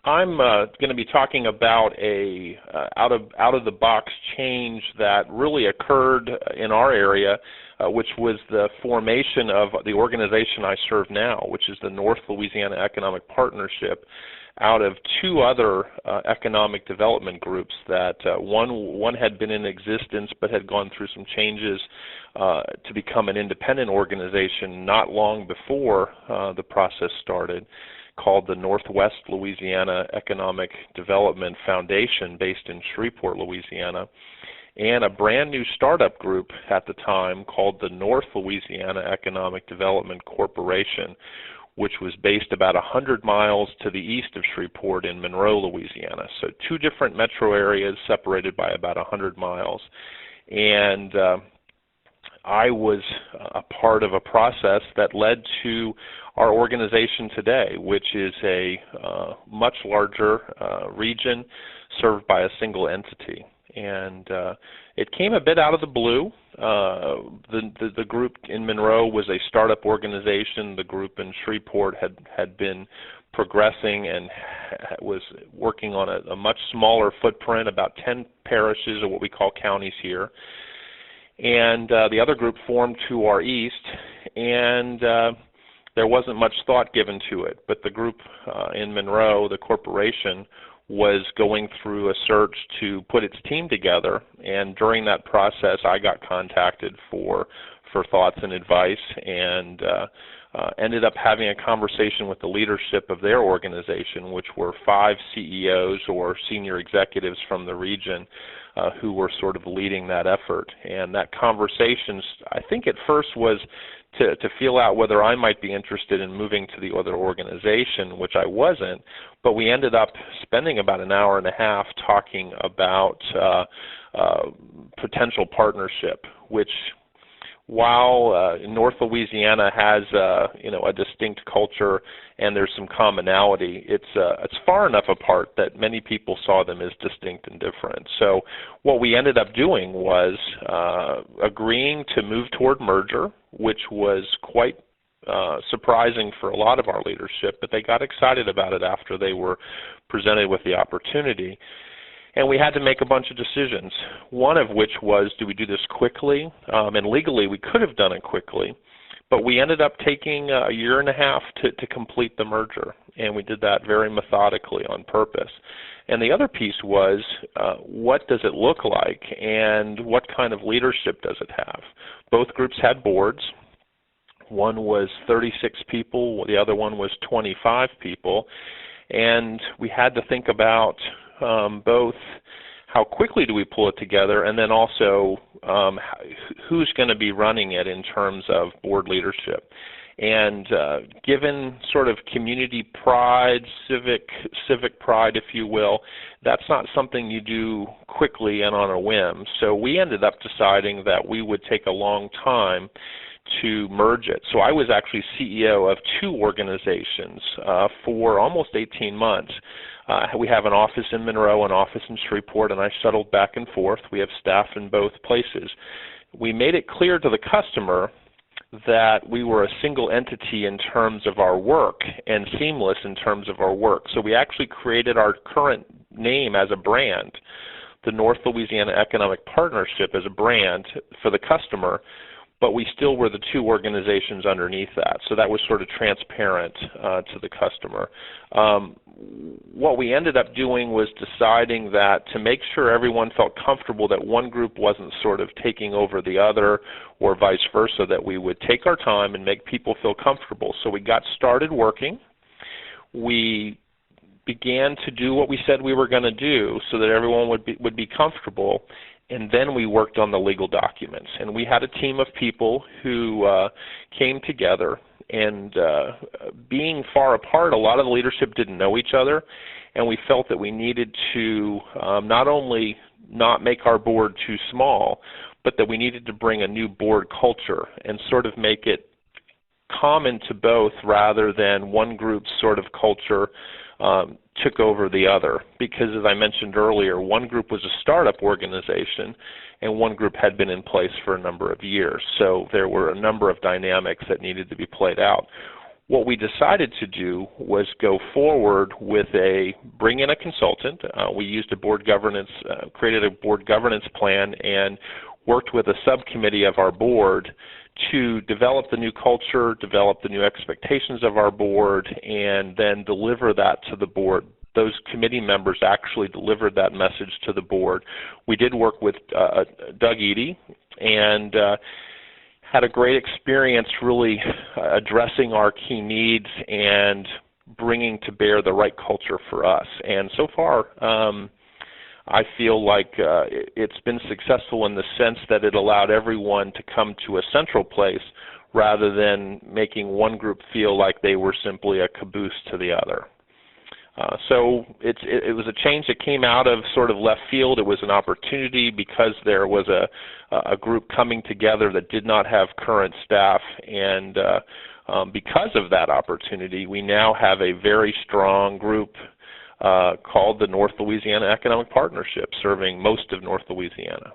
I'm going to be talking about a out of the box change that really occurred in our area, which was the formation of the organization I serve now, which is the North Louisiana Economic Partnership, out of two other economic development groups that one had been in existence but had gone through some changes to become an independent organization not long before the process started, called the Northwest Louisiana Economic Development Foundation, based in Shreveport, Louisiana, and a brand new startup group at the time called the North Louisiana Economic Development Corporation, which was based about 100 miles to the east of Shreveport in Monroe, Louisiana. So two different metro areas separated by about 100 miles. And I was a part of a process that led to our organization today, which is a much larger region served by a single entity. And it came a bit out of the blue. The group in Monroe was a startup organization. The group in Shreveport had been progressing and was working on a much smaller footprint, about 10 parishes, or what we call counties here. And the other group formed to our east, and there wasn't much thought given to it. But the group in Monroe, the corporation, was going through a search to put its team together, and during that process I got contacted for thoughts and advice, and ended up having a conversation with the leadership of their organization, which were 5 CEOs or senior executives from the region who were sort of leading that effort. And that conversation, I think at first, was to feel out whether I might be interested in moving to the other organization, which I wasn't, but we ended up spending about an hour and a half talking about potential partnership, which, while North Louisiana has a distinct culture and there's some commonality, it's far enough apart that many people saw them as distinct and different. So what we ended up doing was agreeing to move toward merger, which was quite surprising for a lot of our leadership, but they got excited about it after they were presented with the opportunity. And we had to make a bunch of decisions, one of which was, do we do this quickly? And legally, we could have done it quickly, but we ended up taking a year and a half to complete the merger, and we did that very methodically on purpose. And the other piece was, what does it look like, and what kind of leadership does it have? Both groups had boards. One was 36 people, the other one was 25 people, and we had to think about both how quickly do we pull it together, and then also who's going to be running it in terms of board leadership. And given sort of community pride, civic pride, if you will, that's not something you do quickly and on a whim. So we ended up deciding that we would take a long time to merge it. So I was actually CEO of 2 organizations for almost 18 months. We have an office in Monroe, an office in Shreveport, and I shuttled back and forth. We have staff in both places. We made it clear to the customer that we were a single entity in terms of our work and seamless in terms of our work. So we actually created our current name as a brand, the North Louisiana Economic Partnership, as a brand for the customer, but we still were the 2 organizations underneath that. So that was sort of transparent to the customer. What we ended up doing was deciding that to make sure everyone felt comfortable that one group wasn't sort of taking over the other or vice versa, that we would take our time and make people feel comfortable. So we got started working. We began to do what we said we were going to do so that everyone would be comfortable. And then we worked on the legal documents. And we had a team of people who came together, and being far apart, a lot of the leadership didn't know each other, and we felt that we needed to not only not make our board too small, but that we needed to bring a new board culture and sort of make it common to both rather than one group's sort of culture took over the other, because as I mentioned earlier, one group was a startup organization and one group had been in place for a number of years. So there were a number of dynamics that needed to be played out. what we decided to do was go forward with bring in a consultant. We used a board governance, created a board governance plan, and worked with a subcommittee of our board to develop the new culture, develop the new expectations of our board, and then deliver that to the board. Those committee members actually delivered that message to the board. We did work with Doug Eadie, and had a great experience really addressing our key needs and bringing to bear the right culture for us. And so far, I feel like it's been successful in the sense that it allowed everyone to come to a central place rather than making one group feel like they were simply a caboose to the other. So it was a change that came out of sort of left field. It was an opportunity because there was a group coming together that did not have current staff, and because of that opportunity, we now have a very strong group called the North Louisiana Economic Partnership, serving most of North Louisiana.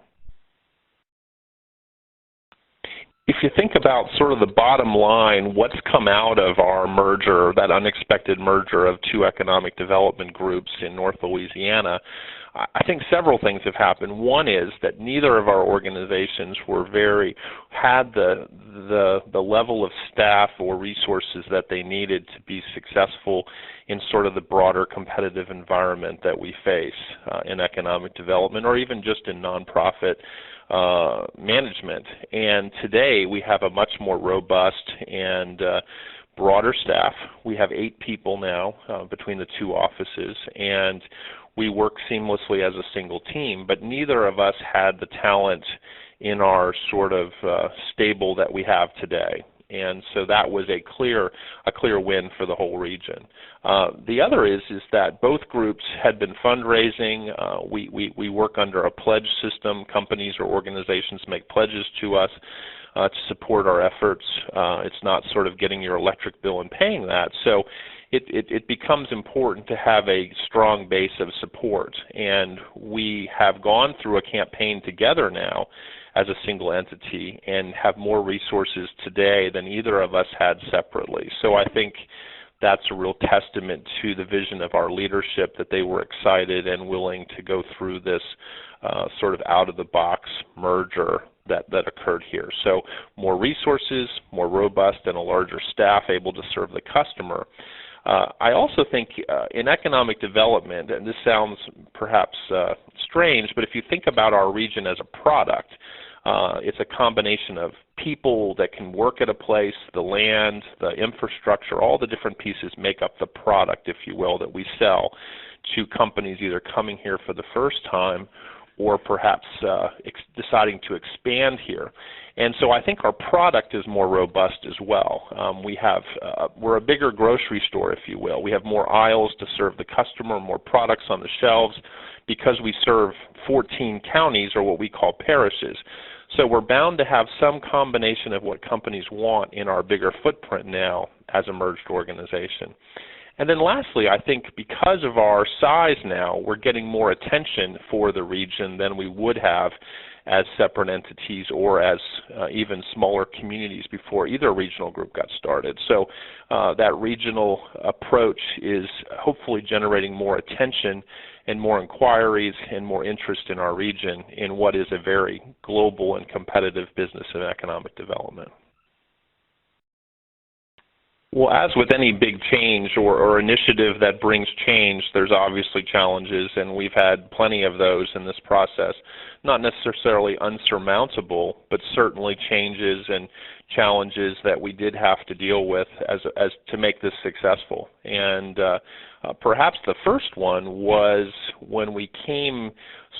If you think about sort of the bottom line, what's come out of our merger, that unexpected merger of two economic development groups in North Louisiana, I think several things have happened. One is that neither of our organizations had the level of staff or resources that they needed to be successful in sort of the broader competitive environment that we face in economic development, or even just in nonprofit management. And today we have a much more robust and broader staff. We have 8 people now between the two offices, and we work seamlessly as a single team, but neither of us had the talent in our sort of stable that we have today. And so that was a clear win for the whole region. The other is that both groups had been fundraising. We work under a pledge system. Companies or organizations make pledges to us to support our efforts. It's not sort of getting your electric bill and paying that. So it becomes important to have a strong base of support. And we have gone through a campaign together now as a single entity and have more resources today than either of us had separately. So I think that's a real testament to the vision of our leadership, that they were excited and willing to go through this sort of out-of-the-box merger that occurred here. So more resources, more robust, and a larger staff able to serve the customer. I also think in economic development, and this sounds perhaps strange, but if you think about our region as a product, it's a combination of people that can work at a place, the land, the infrastructure, all the different pieces make up the product, if you will, that we sell to companies either coming here for the first time or perhaps deciding to expand here. And so I think our product is more robust as well. We're a bigger grocery store, if you will. We have more aisles to serve the customer, more products on the shelves, because we serve 14 counties, or what we call parishes. So we're bound to have some combination of what companies want in our bigger footprint now as a merged organization. And then lastly, I think because of our size now, we're getting more attention for the region than we would have as separate entities or as even smaller communities before either regional group got started. So that regional approach is hopefully generating more attention and more inquiries and more interest in our region in what is a very global and competitive business and economic development. Well, as with any big change or initiative that brings change, there's obviously challenges, and we've had plenty of those in this process. Not necessarily unsurmountable, but certainly changes and challenges that we did have to deal with as to make this successful. And perhaps the first one was when we came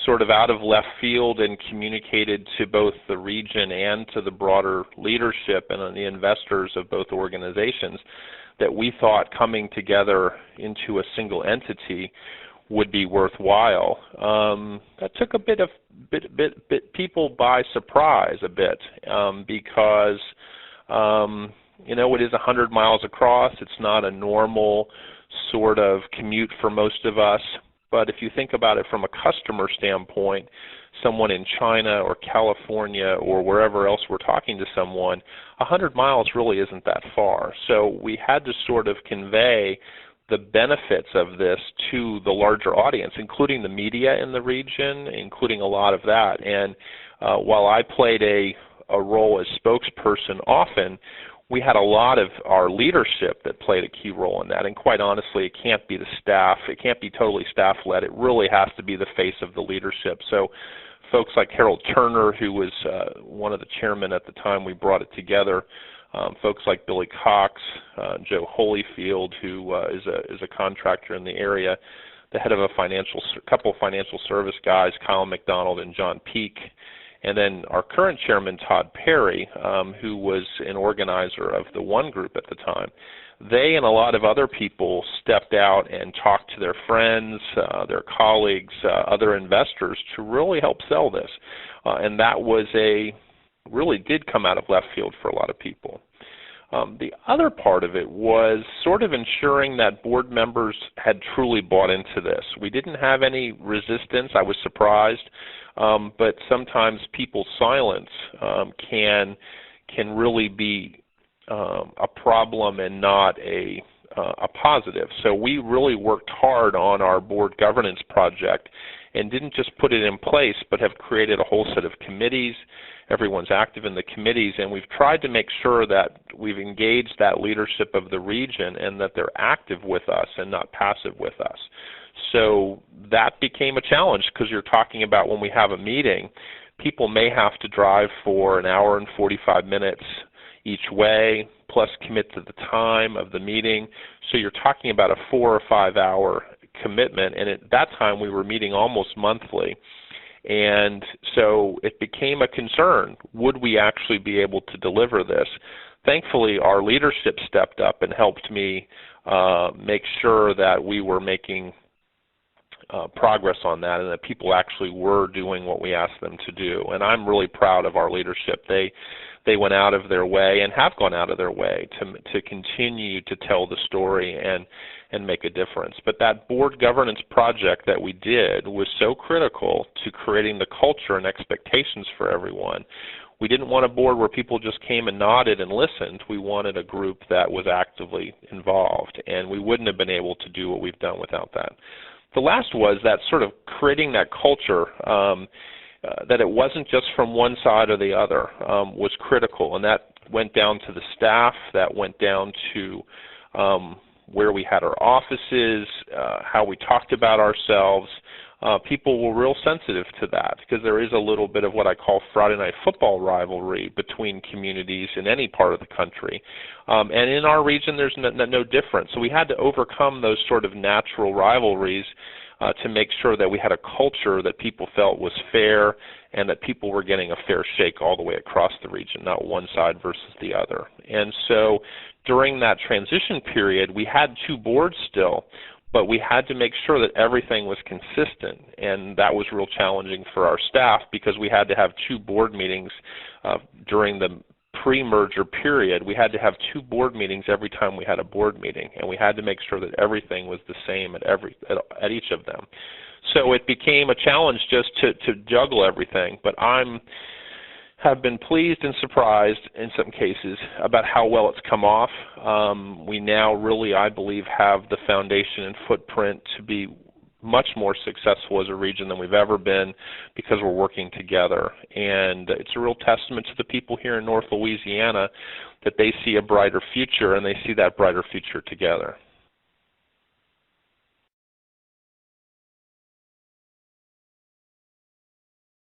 sort of out of left field and communicated to both the region and to the broader leadership and the investors of both organizations that we thought coming together into a single entity would be worthwhile. That took a bit people by surprise a bit because you know, it is 100 miles across. It's not a normal sort of commute for most of us. But if you think about it from a customer standpoint, someone in China or California or wherever else we're talking to someone, 100 miles really isn't that far. So we had to sort of convey the benefits of this to the larger audience, including the media in the region, including a lot of that. And while I played a role as spokesperson often, we had a lot of our leadership that played a key role in that. And quite honestly, it can't be the staff. It can't be totally staff-led. It really has to be the face of the leadership. So folks like Harold Turner, who was one of the chairmen at the time we brought it together, folks like Billy Cox, Joe Holyfield, who is a contractor in the area, the head of a couple of financial service guys, Kyle McDonald and John Peake, and then our current chairman, Todd Perry, who was an organizer of the One Group at the time. They and a lot of other people stepped out and talked to their friends, their colleagues, other investors to really help sell this. And that really did come out of left field for a lot of people. The other part of it was sort of ensuring that board members had truly bought into this. We didn't have any resistance. I was surprised. But sometimes people's silence can really be a problem and not a positive. So we really worked hard on our board governance project and didn't just put it in place, but have created a whole set of committees. Everyone's active in the committees, and we've tried to make sure that we've engaged that leadership of the region and that they're active with us and not passive with us. So that became a challenge because you're talking about when we have a meeting, people may have to drive for an hour and 45 minutes each way, plus commit to the time of the meeting. So you're talking about a 4 or 5 hour commitment, and at that time we were meeting almost monthly. And so it became a concern. Would we actually be able to deliver this? Thankfully, our leadership stepped up and helped me make sure that we were making progress on that and that people actually were doing what we asked them to do. And I'm really proud of our leadership. They went out of their way and have gone out of their way to continue to tell the story and make a difference. But that board governance project that we did was so critical to creating the culture and expectations for everyone. We didn't want a board where people just came and nodded and listened. We wanted a group that was actively involved, and we wouldn't have been able to do what we've done without that. The last was that sort of creating that culture that it wasn't just from one side or the other was critical, and that went down to the staff, that went down to where we had our offices, how we talked about ourselves. People were real sensitive to that because there is a little bit of what I call Friday night football rivalry between communities in any part of the country. And in our region, there's no difference. So we had to overcome those sort of natural rivalries to make sure that we had a culture that people felt was fair and that people were getting a fair shake all the way across the region, not one side versus the other. And so during that transition period, we had 2 boards still, but we had to make sure that everything was consistent, and that was real challenging for our staff because we had to have 2 board meetings during the pre-merger period. We had to have 2 board meetings every time we had a board meeting, and we had to make sure that everything was the same at each of them. So it became a challenge just to juggle everything, but have been pleased and surprised in some cases about how well it's come off. We now really, I believe, have the foundation and footprint to be much more successful as a region than we've ever been because we're working together. And it's a real testament to the people here in North Louisiana that they see a brighter future, and they see that brighter future together.